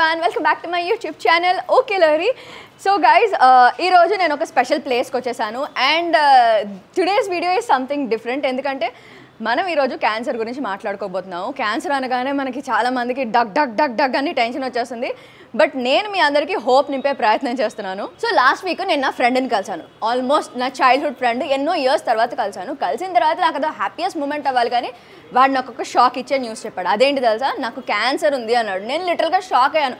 everyone, welcome back to my YouTube channel. Okay Lahari. So guys, ee roju nenu oka special place ki vachesanu and today's video is something different endukante మనం ఈ రోజు cancer గురించి మాట్లాడుకోబోతున్నాము. Cancer అనగానే మనకి చాలా మందికి Doug Doug Doug Doug అని tension వచ్చేస్తుంది. బట్ నేను మీ అందరికీ హోప్ నింపే ప్రయత్నం చేస్తున్నాను. సో లాస్ట్ వీక్ నేను నా ఫ్రెండ్ని కలిసాను. ఆల్మోస్ట్ నా చైల్డ్హుడ్ ఫ్రెండ్, ఎన్నో ఇయర్స్ తర్వాత కలిసాను. కలిసిన తర్వాత నాకు అదో హ్యాపీయెస్ట్ మూమెంట్ అవ్వాలి, కానీ వాడు నాకు ఒక షాక్ ఇచ్చే న్యూస్ చెప్పాడు. అదేంటి తెలుసా, నాకు క్యాన్సర్ ఉంది అన్నాడు. నేను లిటరల్గా షాక్ అయ్యాను.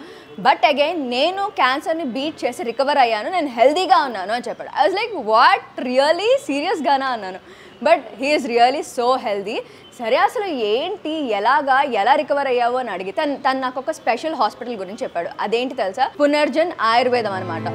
బట్ అగైన్ నేను క్యాన్సర్ని బీట్ చేసి రికవర్ అయ్యాను, నేను హెల్దీగా ఉన్నాను అని చెప్పాడు. I was like what, really సీరియస్గానా అన్నాను. But he is really so healthy. సరే అసలు ఏంటి, ఎలా రికవర్ అయ్యావు అని అడిగితే తను నాకు ఒక స్పెషల్ హాస్పిటల్ గురించి చెప్పాడు. అదేంటి తెలుసా, పునర్జన్ ఆయుర్వేదం అనమాట.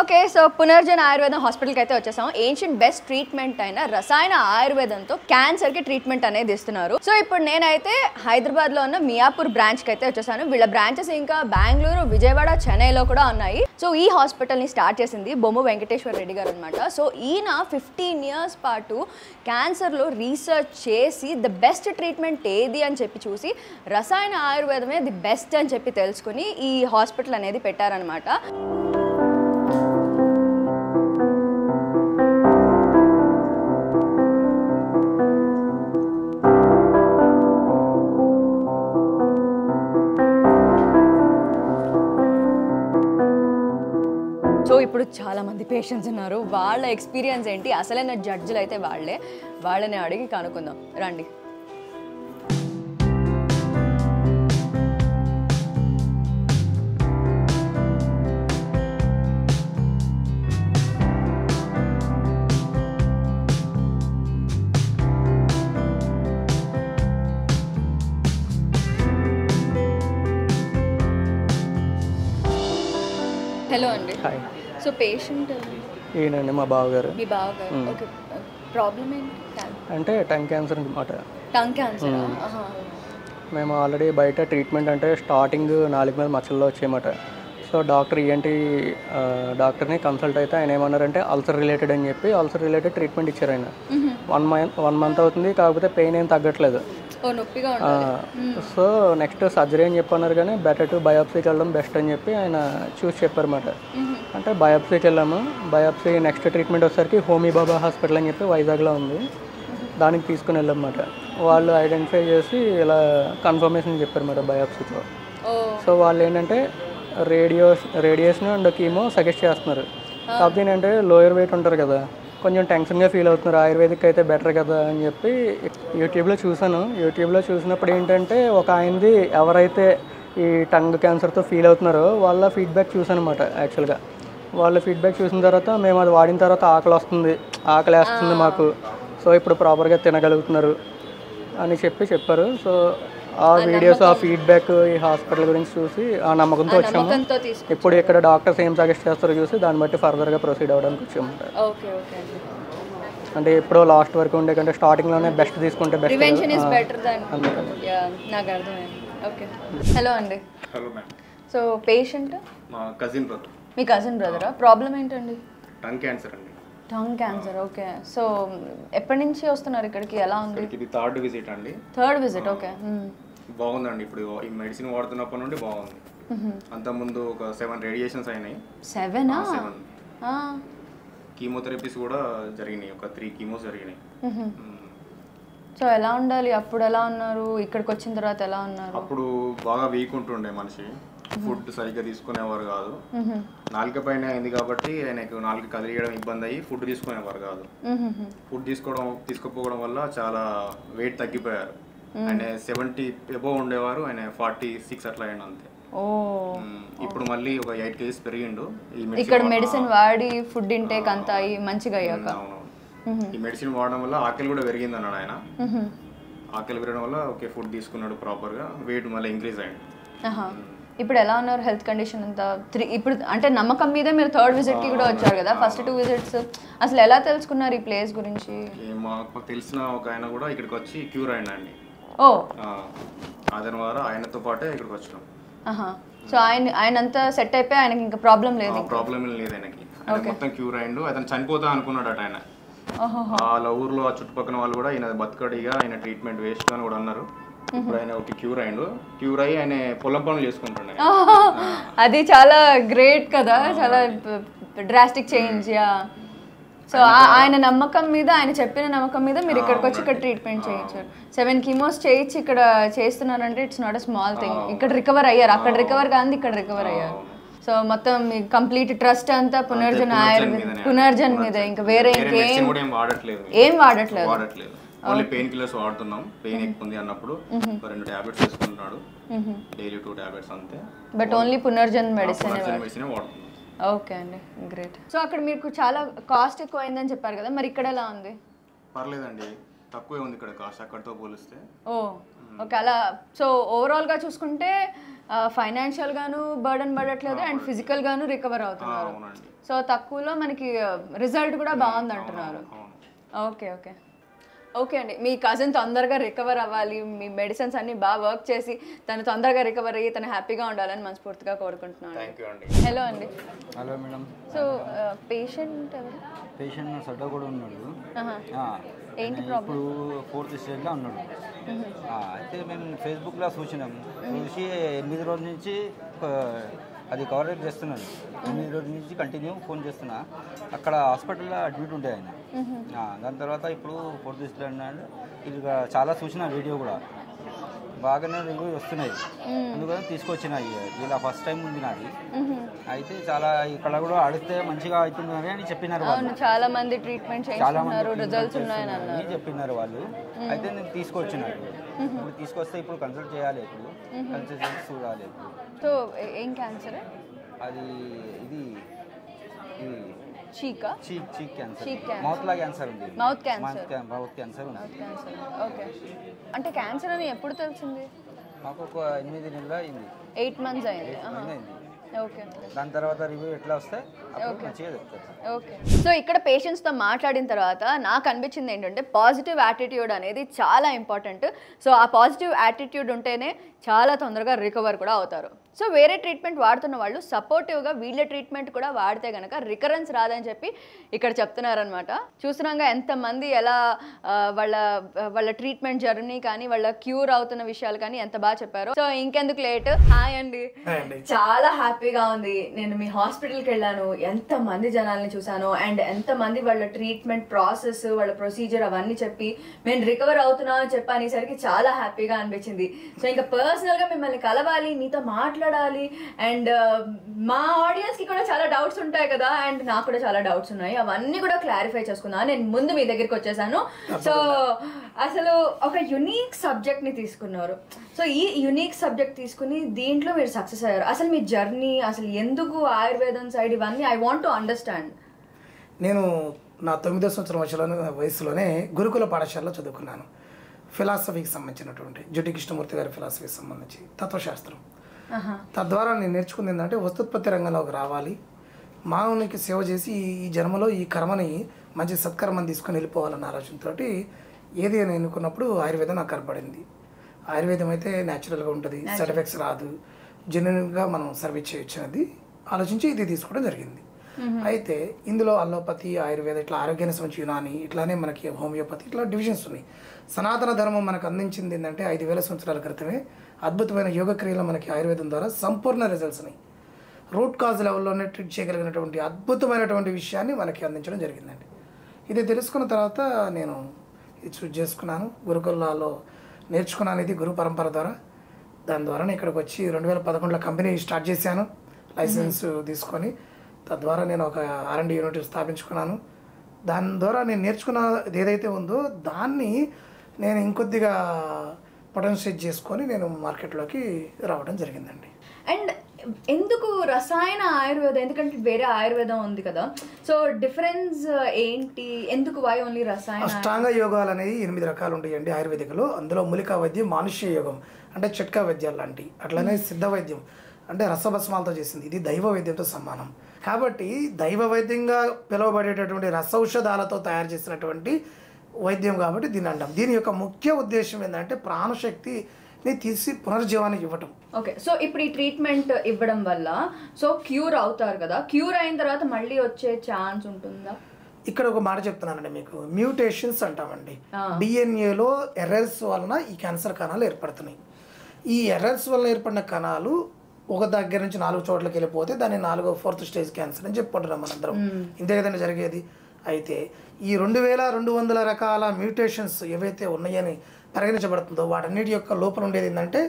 ఓకే, సో పునర్జన్ ఆయుర్వేదం హాస్పిటల్కి అయితే వచ్చేసాం. ఏన్షియంట్ బెస్ట్ ట్రీట్మెంట్ అయిన రసాయన ఆయుర్వేదంతో క్యాన్సర్కి ట్రీట్మెంట్ అనేది ఇస్తున్నారు. సో ఇప్పుడు నేనైతే హైదరాబాద్లో ఉన్న మియాపూర్ బ్రాంచ్కి అయితే వచ్చేసాను. వీళ్ళ బ్రాంచెస్ ఇంకా బెంగళూరు, విజయవాడ, చెన్నైలో కూడా ఉన్నాయి. సో ఈ హాస్పిటల్ని స్టార్ట్ చేసింది బొమ్మ వెంకటేశ్వర రెడ్డి గారు అనమాట. సో ఈయన 15 years పాటు క్యాన్సర్లో రీసెర్చ్ చేసి ద బెస్ట్ ట్రీట్మెంట్ ఏది అని చెప్పి చూసి రసాయన ఆయుర్వేదమే ది బెస్ట్ అని చెప్పి తెలుసుకుని ఈ హాస్పిటల్ అనేది పెట్టారనమాట. సో ఇప్పుడు చాలామంది పేషెంట్స్ ఉన్నారు. వాళ్ళ ఎక్స్పీరియన్స్ ఏంటి, అసలైన జడ్జిలు అయితే వాళ్ళని అడిగి కనుక్కుందాం రండి. హలో అండి. హాయ్. సో పేషెంట్ ఈయనండి మా బావగారు. మీ బావగారు. ఓకే, ప్రాబ్లం ఏంటి? అంటే టంగ్ క్యాన్సర్ అనమాట. Tongue cancer. మేము ఆల్రెడీ బయట ట్రీట్మెంట్ అంటే స్టార్టింగ్ 4 మీద మచ్చల్లో వచ్చాయన్నమాట. సో డాక్టర్ ఏంటి డాక్టర్ని కన్సల్ట్ అయితే ఆయన ఏమన్నారంటే అల్సర్ రిలేటెడ్ అని చెప్పి అల్సర్ రిలేటెడ్ ట్రీట్మెంట్ ఇచ్చారు. ఆయన 1 month అవుతుంది, కాకపోతే పెయిన్ ఏం తగ్గట్లేదు. సో నెక్స్ట్ సర్జరీ అని చెప్పన్నారు, కానీ బెటర్ టు బయాప్సీకి వెళ్ళడం బెస్ట్ అని చెప్పి ఆయన చూసి చెప్పారన్నమాట. అంటే బయాప్సీకి వెళ్ళాము. బయాప్సీ నెక్స్ట్ ట్రీట్మెంట్ వచ్చేసరికి హోమీ బాబా హాస్పిటల్ అని చెప్పి వైజాగ్లో ఉంది, దానికి తీసుకుని వెళ్ళామన్నమాట. వాళ్ళు ఐడెంటిఫై చేసి ఇలా కన్ఫర్మేషన్ చెప్పారన్నమాట బయాప్సీతో. సో వాళ్ళు ఏంటంటే రేడియేషన్ అండ్ కీమో సజెస్ట్ చేస్తున్నారు. కాకపోతే ఏంటంటే లోయర్ వెయిట్ ఉంటారు కదా, కొంచెం టెన్షన్గా ఫీల్ అవుతున్నారు, ఆయుర్వేదిక్ అయితే బెటర్ కదా అని చెప్పి యూట్యూబ్లో చూసాను. యూట్యూబ్లో చూసినప్పుడు ఏంటంటే ఒక ఆయనది ఎవరైతే ఈ టంగ్ క్యాన్సర్తో ఫీల్ అవుతున్నారో వాళ్ళ ఫీడ్బ్యాక్ చూసాను అనమాట. యాక్చువల్గా వాళ్ళ ఫీడ్బ్యాక్ చూసిన తర్వాత మేము అది వాడిన తర్వాత ఆకలి వేస్తుంది మాకు, సో ఇప్పుడు ప్రాపర్గా తినగలుగుతున్నారు అని చెప్పారు. సో ఆ వీడియోస్, ఆ ఫీడ్బ్యాక్, ఈ హాస్పిటల్ గురించి చూసి ఆ నమ్మకంతో వచ్చాము. ఇప్పుడు ఇక్కడ డాక్టర్స్ ఏం సజెస్ట్ చేస్తారో చూసి దాన్ని బట్టి ఫర్దర్గా ప్రొసీడ్ అవ్వడానికి వచ్చాము. అంటే ఎప్పుడో లాస్ట్ వరకు ఉండే కంటే స్టార్టింగ్లోనే బెస్ట్ తీసుకుంటే బెస్ట్. హలో అండి. Hello ma'am. సో పేషెంట్ మా కజిన్ బ్రదర్. మీ కజిన్ బ్రదరా? ప్రాబ్లం ఏంటండి? టంగ్ క్యాన్సర్ అండి. Tongue cancer. ఓకే, సో ఎప్పటి నుంచి వస్తున్నారు ఇక్కడికి? ఎలా ఉంది? ఇది 3rd విజిట్ అండి. 3rd visit. ఓకే, బాగుందండి. ఇప్పుడు ఈ మెడిసిన్ వాడుతున్నప్పటి నుండి బాగుంది. అంతకుముందు ఒక 7 రేడియేషన్స్ అయినాయి. 7? కీమోథెరపీస్ కూడా జరిగినాయి, ఒక 3 కీమోస్ జరిగినాయి. సో ఎలా ఉండాలి? అప్పుడు ఎలా ఉన్నారు, ఇక్కడికి వచ్చిన తర్వాత ఎలా ఉన్నారు? అప్పుడు బాగా వీక్ ఉంటుండే మనిషి, ఫుడ్ సరిగ్గా తీసుకునేవారు కాదు. నాలుక పైన అయింది కాబట్టి ఆయనకు నాలుక కదిలియడం ఇబ్బంది అయ్యి ఫుడ్ తీసుకునేవారు కాదు. ఫుడ్ తీసుకోపోవడం వల్ల చాలా వెయిట్ తగ్గిపోయారు. ఆయన 70 అబోవ్ ఉండేవారు, ఆయన 46 అట్లా అయిన అంతే. ఇప్పుడు మళ్ళీ ఒక 8 kgs పెరిగిండు. ఇక్కడ మెడిసిన్ వాడి ఫుడ్ ఇంటేక్ అంతా మంచిగా అయ్యాక. ఈ మెడిసిన్ వాడడం వల్ల ఆకలి కూడా పెరిగింది అన్నాడు ఆయన. ఆకలి పెరగడం వల్ల ఓకే ఫుడ్ తీసుకున్నాడు ప్రాపర్గా, వెయిట్ మళ్ళీ ఇంక్రీజ్ అయ్యింది. ఇప్పుడు ఎలా ఉన్నారు? హెల్త్ కండిషన్ అంతా ఇప్పుడు అంటే నమ్మకం మీదే మీరు 3rd విజిట్కి కూడా వచ్చారు కదా. ఫస్ట్ 2 విజిట్స్ అసలు ఎలా తెలుసుకున్నారు ఈ ప్లేస్ గురించి? మాకు తెలిసిన ఒక ఆయన కూడా ఇక్కడికి వచ్చి క్యూర్ అయ్యండి. ఓ ఆధార్ ద్వారా ఆయనతో పాటే ఇక్కడికి వచ్చినాం. సో ఆయన అంతా సెట్ అయిపోయి ఆయనకి ఇంకా ప్రాబ్లం లేదు. ప్రాబ్లం లేదు ఆయనకి, మొత్తం క్యూర్ అయ్యిండు. అతను చనిపోతా అనుకున్నాడట ఆయన. వాళ్ళ ఊర్లో ఆ చుట్టుపక్కల వాళ్ళు కూడా ఆయన బతకడిగా, ఆయన ట్రీట్మెంట్ వేస్ట్ అని కూడా అన్నారు. ఇప్పుడు ఆయన ఒకటి క్యూర్ అయ్యిండు. క్యూర్ అయ్యి ఆయన పొలం పనులు చేసుకుంటుండే. అది చాలా గ్రేట్ కదా, చాలా డ్రాస్టిక్ చేంజ్. సో ఆయన నమ్మకం మీద, ఆయన చెప్పిన నమ్మకం మీద మీరు ఇక్కడికి వచ్చి ఇక్కడ ట్రీట్మెంట్ చేయించారు. 7 కీమోస్ చేయించి ఇక్కడ చేస్తున్నారంటే it's not a small thing. ఇక్కడ రికవర్ అయ్యారు, అక్కడ రికవర్ కాదు ఇక్కడ రికవర్ అయ్యారు. సో మొత్తం కంప్లీట్ ట్రస్ట్ అంతా పునర్జన్ మీద, ఇంకా వేరే ఇంకేం వాడట్లేదు. ఓన్లీ పెయిన్ కిల్లర్స్ వాడుతున్నాం. పెయిన్ ఎక్కువ ఉంది అన్నప్పుడు 2 టాబ్లెట్స్ వేసుకుంటున్నాడు, డైలీ 2 టాబ్లెట్స్ అంతే. బట్ ఓన్లీ పునర్జన్ మెడిసిన్ వాడుతున్నాం. ఓకే అండి, గ్రేట్. సో అక్కడ మీకు చాలా కాస్ట్ ఎక్కువ అయిందని చెప్పారు కదా, మరి ఇక్కడ ఎలా ఉంది? పర్లేదండి, తక్కువే ఉంది ఇక్కడ కాస్ట్ అక్కడితో పోలిస్తే. ఓకే, అలా. సో ఓవరాల్గా చూసుకుంటే ఫైనాన్షియల్ గాను బర్డన్ పడట్లేదు అండ్ ఫిజికల్ గాను రికవర్ అవుతున్నారు. సో తక్కువలో మనకి రిజల్ట్ కూడా బాగుంది అంటున్నారు. ఓకే ఓకే ఓకే అండి, మీ కజిన్ తొందరగా రికవర్ అవ్వాలి, మీ మెడిసిన్స్ అన్ని బాగా వర్క్ చేసి తను తొందరగా రికవర్ అయ్యి తను హ్యాపీగా ఉండాలని మనస్ఫూర్తిగా కోరుకుంటున్నాను. హలో అండి. Hello madam. సో పేషెంట్ ఎవరు? పేషెంట్ సడ్డ కూడా ఉన్నాడు. ఏంటి ప్రాబ్లం? ఇప్పుడు 4th స్టేజ్లో ఉన్నాడు. అయితే మేము ఫేస్బుక్లో చూసినాం, చూసి 8 రోజుల నుంచి అది కవరేజ్ చేస్తున్నాను. 8 రోజుల నుంచి కంటిన్యూ ఫోన్ చేస్తున్నా. అక్కడ హాస్పిటల్లో అడ్మిట్ ఉండే ఆయన. దాని తర్వాత ఇప్పుడు 4th స్టేజ్లో ఉన్నాడు. ఇది చాలా చూసిన వీడియో కూడా బాగానే రివ్యూ వస్తున్నాయి, అందుకని తీసుకొచ్చినాయి. ఇలా ఫస్ట్ టైం ఉంది నాది. అయితే చాలా ఇక్కడ కూడా అడిగితే మంచిగా అవుతుంది అని చెప్పినారు వాళ్ళు. చాలా మంది ట్రీట్మెంట్ చేస్తున్నారు, రిజల్ట్స్ ఉన్నాయని చెప్పినారు వాళ్ళు. అయితే నేను తీసుకొచ్చినారు. ఇప్పుడు తీసుకొస్తే ఇప్పుడు కన్సల్ట్ చేయాలి, ఇప్పుడు కన్సల్ట్ చేసి చూడాలి. ఇప్పుడు సో ఏం క్యాన్సర్ అది? ఇది చీక్ క్యాన్సర్, మౌత్ లా క్యాన్సర్ ఉంది. మౌత్ క్యాన్సర్ ఉంది. ఓకే, అంటే క్యాన్సర్ అని ఎప్పుడు తెలిసింది? మాకు ఒక 8 నెలలు అయింది. 8 మంత్స్ అయింది. ఓకే, దాని తర్వాత రివ్యూ ఎట్లా వస్తే మంచిగా చెప్తారు. ఓకే. సో ఇక్కడ పేషెంట్స్తో మాట్లాడిన తర్వాత నాకు అనిపించింది ఏంటంటే పాజిటివ్ యాటిట్యూడ్ అనేది చాలా ఇంపార్టెంట్. సో ఆ పాజిటివ్ యాటిట్యూడ్ ఉంటేనే చాలా తొందరగా రికవర్ కూడా అవుతారు. సో వేరే ట్రీట్మెంట్ వాడుతున్న వాళ్ళు సపోర్టివ్గా వీళ్ళ ట్రీట్మెంట్ కూడా వాడితే కనుక రికరెన్స్ రాదని చెప్పి ఇక్కడ చెప్తున్నారనమాట. చూస్తున్నాగా ఎంతమంది ఎలా వాళ్ళ ట్రీట్మెంట్ జర్నీ కానీ వాళ్ళ క్యూర్ అవుతున్న విషయాలు కానీ ఎంత బాగా చెప్పారు. సో ఇంకెందుకు లేట్, హాయ్ అండి. చాలా హ్యాపీగా ఉంది. నేను మీ హాస్పిటల్కి వెళ్ళాను, ఎంతమంది జనాల్ని చూశాను అండ్ ఎంతమంది వాళ్ళ ట్రీట్మెంట్ ప్రాసెస్, వాళ్ళ ప్రొసీజర్ అవన్నీ చెప్పి మేము రికవర్ అవుతున్నాం అని చెప్పి అనేసరికి చాలా హ్యాపీగా అనిపించింది. సో ఇంకా పర్సనల్గా మిమ్మల్ని కలవాలి, మీతో మాట్లాడాలి అండ్ మా ఆడియన్స్కి కూడా చాలా డౌట్స్ ఉంటాయి కదా, అండ్ నాకు కూడా చాలా డౌట్స్ ఉన్నాయి, అవన్నీ కూడా క్లారిఫై చేసుకుందాం నేను ముందు మీ దగ్గరికి వచ్చేసాను. సో అసలు ఒక యునీక్ సబ్జెక్ట్ని తీసుకున్నారు. సో ఈ యునీక్ సబ్జెక్ట్ తీసుకుని దీంట్లో మీరు సక్సెస్ అయ్యారు. అసలు మీ జర్నీ, అసలు ఎందుకు ఆయుర్వేదం సైడ్, ఇవన్నీ ఐ వాంట్ టు అండర్స్టాండ్. నేను నా 9వ సంవత్సరం వయసులోనే గురుకుల పాఠశాలలో చదువుకున్నాను. ఫిలాసఫీకి సంబంధించినటువంటి జుటి కృష్ణమూర్తి గారి ఫిలాసఫీకి సంబంధించి తత్వశాస్త్రం. తద్వారా నేను నేర్చుకుంది ఏంటంటే వస్తుత్పత్తి రంగంలోకి రావాలి, మానవునికి సేవ చేసి ఈ జన్మలో ఈ కర్మని మంచి సత్కర్మని తీసుకొని వెళ్ళిపోవాలన్న ఆలోచనతో ఏది అని ఎన్నుకున్నప్పుడు ఆయుర్వేదం నాకు కనపడింది. ఆయుర్వేదం అయితే న్యాచురల్గా ఉంటుంది, సైడ్ ఎఫెక్ట్స్ రాదు, జెన్యున్గా మనం సర్వీస్ చేయొచ్చు అనేది ఆలోచించి ఇది తీసుకోవడం జరిగింది. అయితే ఇందులో అల్లోపతి, ఆయుర్వేద, ఇట్లా ఆరోగ్యానికి సంబంధించి యునాని, ఇట్లానే మనకి హోమియోపతి, ఇట్లా డివిజన్స్ ఉన్నాయి. సనాతన ధర్మం మనకు అందించింది ఏంటంటే 5000 సంవత్సరాల క్రితమే అద్భుతమైన యోగక్రియలు మనకి ఆయుర్వేదం ద్వారా సంపూర్ణ రిజల్ట్స్ ఉన్నాయి. రూట్ కాజ్ లెవెల్లోనే ట్రీట్ చేయగలిగినటువంటి అద్భుతమైనటువంటి విషయాన్ని మనకి అందించడం జరిగిందండి. ఇది తెలుసుకున్న తర్వాత నేను ఇది చూజ్ చేసుకున్నాను. గురుకులాల్లో నేర్చుకున్నాను, ఇది గురు పరంపర ద్వారా. దాని ద్వారా ఇక్కడికి వచ్చి 2011లో కంపెనీ స్టార్ట్ చేశాను, లైసెన్స్ తీసుకొని. తద్వారా నేను ఒక R&D యూనిట్ స్థాపించుకున్నాను. దాని ద్వారా నేను నేర్చుకున్న ఏదైతే ఉందో దాన్ని నేను ఇంకొద్దిగా పొటెన్షియేట్ చేసుకొని నేను మార్కెట్లోకి రావడం జరిగిందండి. అండ్ ఎందుకు రసాయన ఆయుర్వేదం, ఎందుకంటే వేరే ఆయుర్వేదం ఉంది కదా, సో డిఫరెన్స్ ఏంటి, ఎందుకు వై ఓన్లీ రసాయన? అష్టాంగ యోగాలు అనేవి 8 రకాలు ఉంటాయండి ఆయుర్వేదికలో. అందులో మూలికా వైద్యం, మానుష్య యోగం అంటే చిట్కా వైద్యాలు లాంటివి, అట్లనే సిద్ధ వైద్యం అంటే రసభస్మాలతో చేసింది, ఇది దైవ వైద్యంతో సమానం. కాబట్టి దైవ వైద్యంగా పిలువబడేటటువంటి రసౌషధాలతో తయారు చేసినటువంటి వైద్యం కాబట్టి దీన్ని అంటాం. దీని యొక్క ముఖ్య ఉద్దేశం ఏంటంటే ప్రాణశక్తి తీసి పునర్జీవానికి ఇవ్వటం. ఓకే, సో ఇప్పుడు ఈ ట్రీట్మెంట్ ఇవ్వడం వల్ల సో క్యూర్ అవుతారు కదా, క్యూర్ అయిన తర్వాత మళ్ళీ వచ్చే ఛాన్స్ ఉంటుందా? ఇక్కడ ఒక మాట చెప్తున్నానండి మీకు, మ్యూటేషన్స్ అంటామండి. డిఎన్ఏలో ఎర్రర్స్ వలన ఈ క్యాన్సర్ కణాలు ఏర్పడుతున్నాయి. ఈ ఎర్రర్స్ వలన ఏర్పడిన కణాలు ఒక దగ్గర నుంచి 4 చోట్లకి వెళ్ళిపోతే దాన్ని 4వ స్టేజ్ క్యాన్సర్ అని చెప్పుకుంటున్నాం మనందరం. ఇంతే కదండి జరిగేది. అయితే ఈ 2200 రకాల మ్యూటేషన్స్ ఏవైతే ఉన్నాయని పరిగణించబడుతుందో వాటన్నిటి యొక్క లోపల ఉండేది ఏంటంటే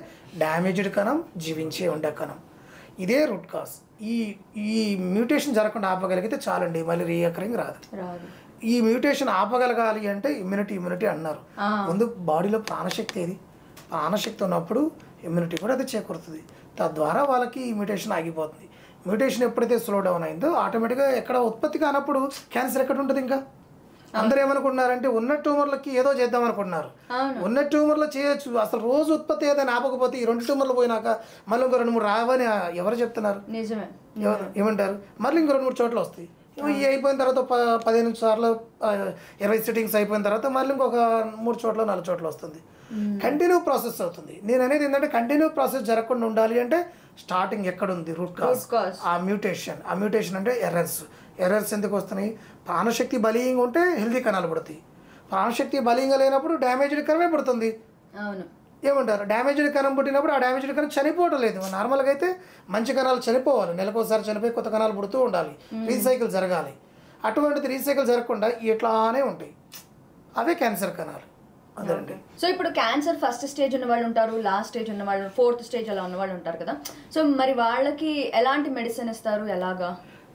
డ్యామేజ్డ్ కణం, జీవించే ఉండే కణం. ఇదే రూట్ కాజ్. ఈ మ్యూటేషన్ జరగకుండా ఆపగలిగితే చాలండి, మళ్ళీ రీఅకరింగ్ రాదు. ఈ మ్యూటేషన్ ఆపగలగాలి అంటే ఇమ్యూనిటీ అన్నారు. ముందు బాడీలో ప్రాణశక్తి ఏది, ప్రాణశక్తి ఉన్నప్పుడు ఇమ్యూనిటీ కూడా అది చేకూరుతుంది. తద్వారా వాళ్ళకి ఈ మ్యూటేషన్ ఆగిపోతుంది. మ్యూటేషన్ ఎప్పుడైతే స్లో డౌన్ అయిందో ఆటోమేటిక్గా ఎక్కడ ఉత్పత్తి కానప్పుడు క్యాన్సర్ ఎక్కడ ఉంటుంది? ఇంకా అందరూ ఏమనుకుంటున్నారంటే ఉన్న ట్యూమర్లకి ఏదో చేద్దాం అనుకుంటున్నారు. ఉన్న ట్యూమర్లో చేయొచ్చు, అసలు రోజు ఉత్పత్తి ఏదైనా ఆపకపోతే ఈ 2 ట్యూమర్లు పోయినాక మళ్ళీ ఇంకో 2-3 రావని ఎవరు చెప్తున్నారు? నిజమే. ఏమంటారు? మళ్ళీ ఇంకో 2-3 చోట్ల వస్తాయి. ఇవి అయిపోయిన తర్వాత 15 సార్లు 20 సిట్టింగ్స్ అయిపోయిన తర్వాత మళ్ళీ ఇంకొక 3 చోట్ల 4 చోట్ల వస్తుంది. కంటిన్యూ ప్రాసెస్ అవుతుంది. నేను అనేది ఏంటంటే కంటిన్యూ ప్రాసెస్ జరగకుండా ఉండాలి అంటే స్టార్టింగ్ ఎక్కడ ఉంది? Root cause. ఆ మ్యూటేషన్ అంటే ఎర్రర్స్ ఎందుకు వస్తున్నాయి? ప్రాణశక్తి బలీయంగా ఉంటే హెల్తీ కణాలు పడతాయి. ప్రాణశక్తి బలీయంగా లేనప్పుడు డ్యామేజ్డ్ కణమే పడుతుంది. ఏమంటారు? డ్యామేజ్డ్ కణం పుట్టినప్పుడు ఆ డ్యామేజ్డ్ కణం చనిపోవడం లేదు. నార్మల్గా అయితే మంచి కణాలు చనిపోవాలి, నెలకోసారి చనిపోయి కొత్త కణాలు పుడుతూ ఉండాలి, రీసైకిల్ జరగాలి. అటువంటిది రీసైకిల్ జరగకుండా ఇట్లానే ఉంటాయి. అవే క్యాన్సర్ కణాలు. అదండి. సో ఇప్పుడు క్యాన్సర్ ఫస్ట్ స్టేజ్ ఉన్న వాళ్ళు ఉంటారు, లాస్ట్ స్టేజ్ ఉన్న వాళ్ళు, 4th స్టేజ్ అలా ఉన్న వాళ్ళు ఉంటారు కదా. సో మరి వాళ్ళకి ఎలాంటి మెడిసిన్ ఇస్తారు, ఎలాగా?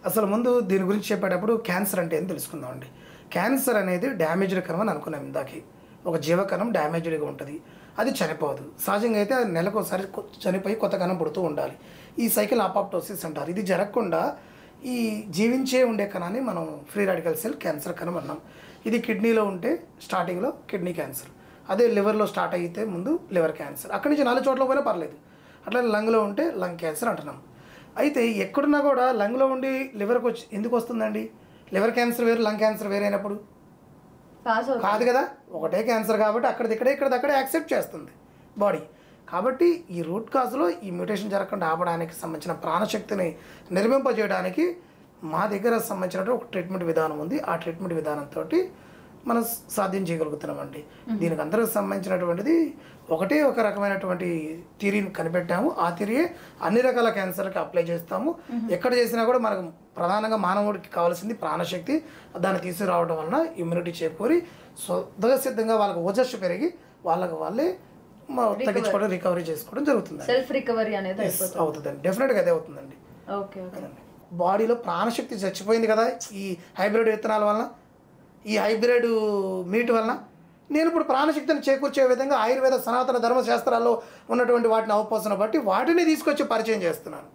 అసలు ముందు దీని గురించి చెప్పేటప్పుడు క్యాన్సర్ అంటే ఏం తెలుసుకుందాం అండి. క్యాన్సర్ అనేది డ్యామేజ్డ్ కణం అని అనుకున్నాం ఇందాకి. ఒక జీవకణం డ్యామేజ్డ్గా ఉంటుంది, అది చనిపోదు. సహజంగా అయితే అది నెలకోసారి చనిపోయి కొత్త కణం పుడుతూ ఉండాలి. ఈ సైకిల్ అపాప్టోసిస్ అంటారు. ఇది జరగకుండా ఈ జీవించే ఉండే కణాన్ని మనం ఫ్రీ రాడికల్ సెల్ క్యాన్సర్ కణం అన్నాం. ఇది కిడ్నీలో ఉంటే స్టార్టింగ్లో కిడ్నీ క్యాన్సర్, అదే లివర్లో స్టార్ట్ అయితే ముందు లివర్ క్యాన్సర్, అక్కడి నుంచి 4 చోట్ల పోయినా పర్లేదు. అట్లా లంగ్లో ఉంటే లంగ్ క్యాన్సర్ అంటున్నాం. అయితే ఎక్కడున్నా కూడా లంగ్లో ఉండి లివర్కి వచ్చి ఎందుకు వస్తుందండి? లివర్ క్యాన్సర్ వేరు, లంగ్ క్యాన్సర్ వేరైనప్పుడు కాదు కదా, ఒకటే క్యాన్సర్ కాబట్టి ఇక్కడక్కడే యాక్సెప్ట్ చేస్తుంది బాడీ. కాబట్టి ఈ రూట్ కాజ్లో ఈ మ్యూటేషన్ జరగకుండా ఆపడానికి సంబంధించిన ప్రాణశక్తిని నిర్మింపజేయడానికి మా దగ్గర సంబంధించినటువంటి ఒక ట్రీట్మెంట్ విధానం ఉంది. ఆ ట్రీట్మెంట్ విధానంతో మనం సాధ్యం చేయగలుగుతున్నామండి. దీనికి అందరికి సంబంధించినటువంటిది ఒకటే ఒక రకమైనటువంటి థియరీని కనిపెట్టాము. ఆ థియరీయే అన్ని రకాల క్యాన్సర్కి అప్లై చేస్తాము. ఎక్కడ చేసినా కూడా మనకు ప్రధానంగా మానవుడికి కావాల్సింది ప్రాణశక్తి. దాన్ని తీసుకురావడం వలన ఇమ్యూనిటీ చేకూరి స్వతసిద్ధంగా వాళ్ళకి ఓజస్సు పెరిగి వాళ్ళే తగ్గించుకోవడం, రికవరీ చేసుకోవడం జరుగుతుంది. సెల్ఫ్ రికవరీ అనేది అవుతుందండి. డెఫినెట్గా అదే అవుతుందండి. బాడీలో ప్రాణశక్తి చచ్చిపోయింది కదా ఈ హైబ్రిడ్ విత్తనాల వలన, ఈ హైబ్రిడ్ మీట్ వలన. నేను ఇప్పుడు ప్రాణశక్తిని చేకూర్చే విధంగా ఆయుర్వేద సనాతన ధర్మశాస్త్రాల్లో ఉన్నటువంటి వాటిని అవపోసన బట్టి వాటిని తీసుకొచ్చి పరిచయం చేస్తున్నాను.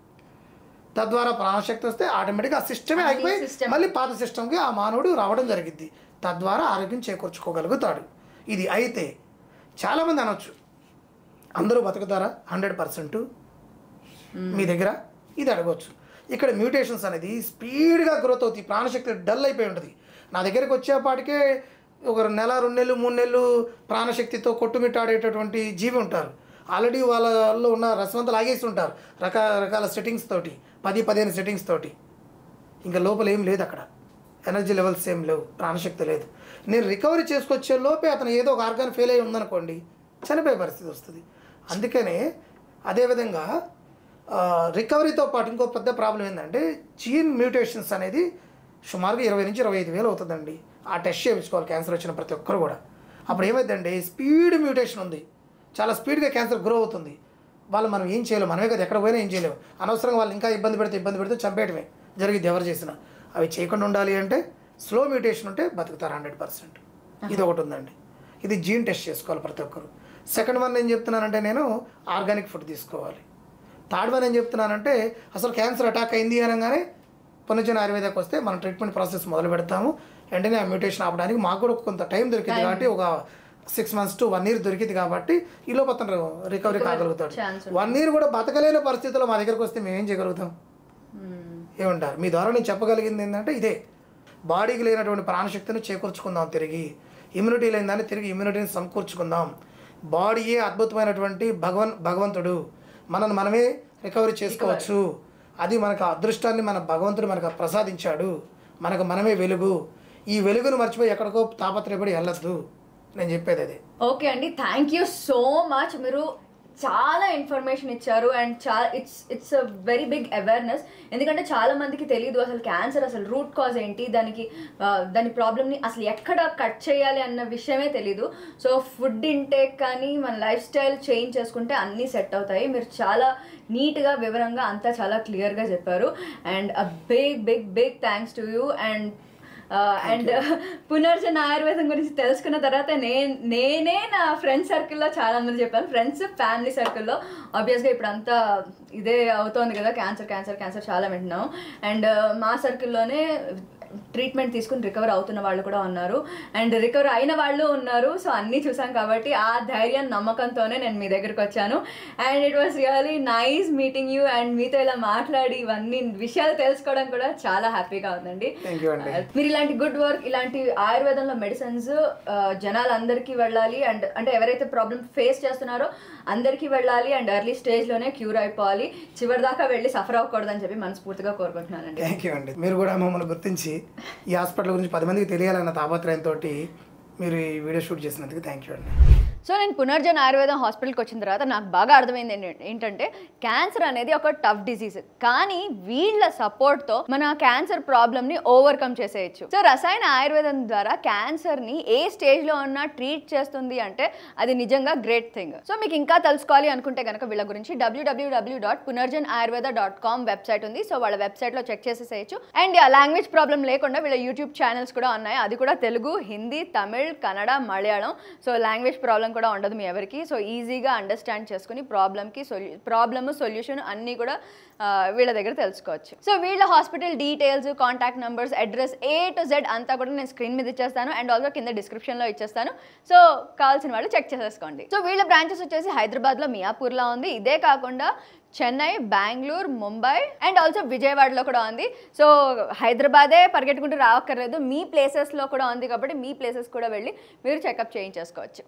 తద్వారా ప్రాణశక్తి వస్తే ఆటోమేటిక్గా ఆ సిస్టమే అయిపోయి మళ్ళీ పాత సిస్టమ్కి ఆ మానవుడు రావడం జరిగింది. తద్వారా ఆరోగ్యం చేకూర్చుకోగలుగుతాడు. ఇది అయితే చాలామంది అనొచ్చు, అందరూ బతుకుతారా 100%? మీ దగ్గర ఇది అడగవచ్చు. ఇక్కడ మ్యూటేషన్స్ అనేది స్పీడ్గా గ్రోత్ అవుతాయి, ప్రాణశక్తి డల్ అయిపోయి ఉంటుంది. నా దగ్గరికి వచ్చేపాటికే ఒక నెల, 2 నెలలు, 3 నెలలు ప్రాణశక్తితో కొట్టుమిట్టాడేటటువంటి జీవి ఉంటారు. ఆల్రెడీ వాళ్ళలో ఉన్న రసవంతలు ఆగేసి ఉంటారు రకరకాల సెట్టింగ్స్ తోటి, 10-15 సెట్టింగ్స్ తోటి. ఇంకా లోపల ఏం లేదు, అక్కడ ఎనర్జీ లెవెల్స్ ఏం లేవు, ప్రాణశక్తి లేదు. నేను రికవరీ చేసుకొచ్చే లోపే అతను ఏదో ఒక ఆర్గాన్ ఫెయిల్ అయ్యి ఉందనుకోండి, చనిపోయే పరిస్థితి వస్తుంది. అందుకనే అదేవిధంగా రికవరీతో పాటు ఇంకో పెద్ద ప్రాబ్లం ఏంటంటే జీన్ మ్యూటేషన్స్ అనేది సుమారుగా 20 నుంచి 25 వేలు అవుతుందండి. ఆ టెస్ట్ చేయించుకోవాలి క్యాన్సర్ వచ్చిన ప్రతి ఒక్కరు కూడా. అప్పుడు ఏమైందండి, స్పీడ్ మ్యూటేషన్ ఉంది, చాలా స్పీడ్గా క్యాన్సర్ గ్రో అవుతుంది. మనం ఏం చేయలేము, మనమే కదా ఎక్కడ పోయినా ఏం చేయలేము. అనవసరంగా వాళ్ళు ఇంకా ఇబ్బంది పెడితే చంపేయటమే జరిగింది ఎవరు చేసినా. అవి చేయకుండా ఉండాలి అంటే స్లో మ్యూటేషన్ ఉంటే బతుకుతారు 100%. ఇది ఒకటి ఉందండి. ఇది జీన్ టెస్ట్ చేసుకోవాలి ప్రతి ఒక్కరు. సెకండ్ వన్ ఏం చెప్తున్నానంటే నేను ఆర్గానిక్ ఫుడ్ తీసుకోవాలి. థర్డ్ వన్ ఏం చెప్తున్నానంటే అసలు క్యాన్సర్ అటాక్ అయింది అనగానే పునర్జన ఆయుర్వేదకు వస్తే మనం ట్రీట్మెంట్ ప్రాసెస్ మొదలు పెడతాము. వెంటనే ఆ మ్యూటేషన్ ఆపడానికి మాకు కూడా కొంత టైం దొరికింది కాబట్టి ఒక 6 months to 1 year దొరికింది కాబట్టి ఈ లోపు అతను రికవరీ కాగలుగుతాడు. 1 year కూడా బతకలేని పరిస్థితుల్లో మా దగ్గరకు వస్తే మేము ఏం చేయగలుగుతాం? ఏమంటారు? మీ ద్వారా నేను చెప్పగలిగింది ఏంటంటే ఇదే, బాడీకి లేనటువంటి ప్రాణశక్తిని చేకూర్చుకుందాం, తిరిగి ఇమ్యూనిటీ లేని దాన్ని తిరిగి ఇమ్యూనిటీని సమకూర్చుకుందాం. బాడీయే అద్భుతమైనటువంటి భగవంతుడు, మనమే రికవరీ చేసుకోవచ్చు, అది మనకు అదృష్టాన్ని మన భగవంతుడు మనకు ప్రసాదించాడు, మనమే వెలుగు, ఈ వెలుగును మర్చిపోయి ఎక్కడికో తాపత్రయపడి వెళ్ళొద్దు, నేను చెప్పేది అదే. ఓకే అండి, థ్యాంక్ యూ సో మచ్. మీరు చాలా ఇన్ఫర్మేషన్ ఇచ్చారు and it's a very big awareness. ఎందుకంటే చాలా మందికి తెలియదు అసలు క్యాన్సర్ అసలు రూట్ కాజ్ ఏంటి, దాని ప్రాబ్లమ్ని అసలు ఎక్కడ కట్ చేయాలి అన్న విషయమే తెలీదు. సో ఫుడ్ ఇంటేక్ కానీ మన లైఫ్ స్టైల్ చేంజ్ చేసుకుంటే అన్నీ సెట్ అవుతాయి. మీరు చాలా నీట్గా వివరంగా అంతా చాలా క్లియర్గా చెప్పారు. And a big big big thanks to you. And Punarjan ఆయుర్వేదం గురించి తెలుసుకున్న తర్వాత నేనే నా ఫ్రెండ్స్ సర్కిల్లో చాలా మంది చెప్పాను, ఫ్రెండ్స్ ఫ్యామిలీ సర్కిల్లో. ఆబ్వియస్గా ఇప్పుడు అంతా ఇదే అవుతోంది కదా, క్యాన్సర్ చాలా వింటున్నాం. అండ్ మా సర్కిల్లోనే ట్రీట్మెంట్ తీసుకుని రికవర్ అవుతున్న వాళ్ళు కూడా ఉన్నారు అండ్ రికవర్ అయిన వాళ్ళు ఉన్నారు. సో అన్నీ చూసాం కాబట్టి ఆ ధైర్యం నమ్మకంతోనే నేను మీ దగ్గరికి వచ్చాను. And it was really nice meeting you. And మీతో ఇలా మాట్లాడి ఇవన్నీ విషయాలు తెలుసుకోవడం కూడా చాలా హ్యాపీగా ఉందండి. మీరు ఇలాంటి గుడ్ వర్క్, ఇలాంటి ఆయుర్వేదంలో మెడిసిన్స్ జనాలందరికీ వెళ్ళాలి అండ్ అంటే ఎవరైతే ప్రాబ్లమ్ ఫేస్ చేస్తున్నారో అందరికీ వెళ్ళాలి అండ్ ఎర్లీ స్టేజ్లోనే క్యూర్ అయిపోవాలి, చివరి దాకా వెళ్ళి సఫర్ అవ్వకూడదని చెప్పి మనస్ఫూర్తిగా కోరుకుంటున్నానండి. థ్యాంక్ యూ అండి. మీరు కూడా మమ్మల్ని గుర్తించి ఈ హాస్పిటల్ గురించి 10 మందికి తెలియాలన్న తాపత్రయంతో మీరు ఈ వీడియో షూట్ చేసినందుకు థ్యాంక్ యూ అండి. సో నేను పునర్జన్ ఆయుర్వేదం హాస్పిటల్కి వచ్చిన తర్వాత నాకు బాగా అర్థమైంది ఏంటంటే క్యాన్సర్ అనేది ఒక టఫ్ డిసీజ్, కానీ వీళ్ళ సపోర్ట్తో మన క్యాన్సర్ ప్రాబ్లమ్ని ఓవర్కమ్ చేసేయచ్చు. సో రసాయన ఆయుర్వేదం ద్వారా క్యాన్సర్ని ఏ స్టేజ్లో ఉన్నా ట్రీట్ చేస్తుంది అంటే అది నిజంగా గ్రేట్ థింగ్. సో మీకు ఇంకా తెలుసుకోవాలి అనుకుంటే కనుక వీళ్ళ గురించి www.punarjanayurveda.com వెబ్సైట్ ఉంది. సో వాళ్ళ వెబ్సైట్లో చెక్ చేసేసేయచ్చు. అండ్ లాంగ్వేజ్ ప్రాబ్లం లేకుండా వీళ్ళ యూట్యూబ్ ఛానల్స్ కూడా ఉన్నాయి, అది కూడా Telugu, Hindi, Tamil, Kannada, Malayalam. So language problem కూడా ఉండదు మీ ఎవరికి. సో ఈజీగా అండర్స్టాండ్ చేసుకుని ప్రాబ్లమ్ సొల్యూషన్ అన్నీ కూడా వీళ్ళ దగ్గర తెలుసుకోవచ్చు. సో వీళ్ళ hospital details, contact numbers, address A to Z అంతా కూడా నేను స్క్రీన్ మీద ఇచ్చేస్తాను అండ్ ఆల్సో కింద డిస్క్రిప్షన్లో ఇచ్చేస్తాను. సో కావాల్సిన వాళ్ళు చెక్ చేసేసుకోండి. సో వీళ్ళ బ్రాంచెస్ వచ్చేసి హైదరాబాద్లో మియాపూర్లో ఉంది. ఇదే కాకుండా చెన్నై, బెంగళూరు, ముంబై అండ్ ఆల్సో విజయవాడలో కూడా ఉంది. సో హైదరాబాదే పరిగెట్టుకుంటూ రావక్కర్లేదు, మీ ప్లేసెస్లో కూడా ఉంది కాబట్టి మీ ప్లేసెస్ కూడా వెళ్ళి మీరు చెకప్ చేయించేసుకోవచ్చు.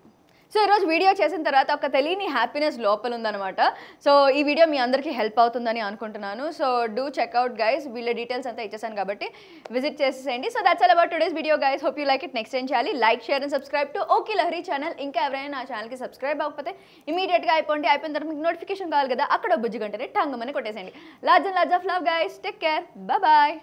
సో ఈరోజు వీడియో చేసిన తర్వాత ఒక తెలియని హ్యాపీనెస్ లోపల ఉందన్నమాట. సో ఈ వీడియో మీ అందరికీ హెల్ప్ అవుతుందని అనుకుంటున్నాను. సో డూ చెక్అవుట్ గైస్, వీళ్ళ డీటెయిల్స్ అంతా ఇచ్చేసాను కాబట్టి విజిట్ చేసేసేయండి. So that's all about today's video guys. Hope you like it. Next ఏం చేయాలి, like, share and subscribe to okay Lahari channel. ఇంకా ఎవరైనా నా ఛానల్కి సబ్స్క్రైబ్ అవ్వకపోతే ఇమీడియట్గా అయిపోయిన తర్వాత మీకు నోటిఫికేషన్ కావాలి కదా, అక్కడ బుజ్జి గంటనే టంగమని కొట్టేసేయండి. Large and large of love guys. Take care, bye.